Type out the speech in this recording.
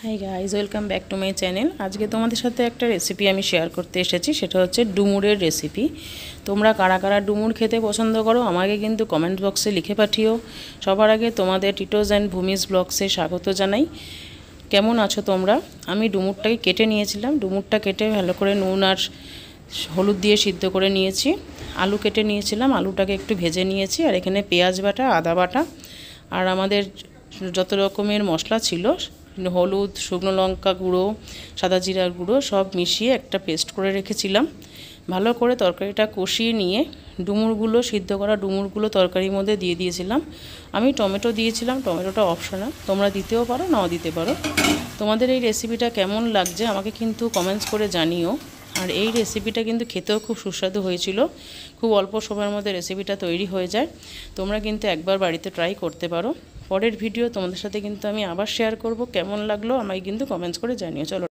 Hi guys, welcome back to my channel. আজকে তোমাদের সাথে একটা রেসিপি আমি শেয়ার করতে এসেছি, সেটা হচ্ছে ডুমুরের রেসিপি। তোমরা কারা কারা ডুমুর খেতে পছন্দ করো আমাকে কিন্তু কমেন্ট বক্সে লিখে পাঠিও। সবার আগে তোমাদের টিটোস অ্যান্ড ভূমিস ব্লগসে স্বাগত জানাই। কেমন আছো তোমরা? আমি ডুমুরটাকে কেটে নিয়েছিলাম। ডুমুরটা কেটে ভালো করে নুন আর হলুদ দিয়ে সিদ্ধ করে নিয়েছি। আলু কেটে নিয়েছিলাম, আলুটাকে একটু ভেজে নিয়েছি। আর এখানে পেঁয়াজ বাটা, আদা বাটা আর আমাদের যত রকমের মশলা ছিল, হলুদ, শুকনো লঙ্কা গুঁড়ো, সাদা জিরার গুঁড়ো সব মিশিয়ে একটা পেস্ট করে রেখেছিলাম। ভালো করে তরকারিটা কষিয়ে নিয়ে ডুমুরগুলো, সিদ্ধ করা ডুমুরগুলো তরকারির মধ্যে দিয়ে দিয়েছিলাম। আমি টমেটো দিয়েছিলাম, টমেটোটা অপশনাল, তোমরা দিতেও পারো নাও দিতে পারো। তোমাদের এই রেসিপিটা কেমন লাগছে আমাকে কিন্তু কমেন্টস করে জানিও। আর এই রেসিপিটা কিন্তু খেতেও খুব সুস্বাদু হয়েছিল। খুব অল্প সময়ের মধ্যে রেসিপিটা তৈরি হয়ে যায়। তোমরা কিন্তু একবার বাড়িতে ট্রাই করতে পারো। পরের ভিডিও তোমাদের সাথে কিন্তু আমি আবার শেয়ার করব। কেমন লাগলো আমাকে কিন্তু কমেন্টস করে জানিও। চলো।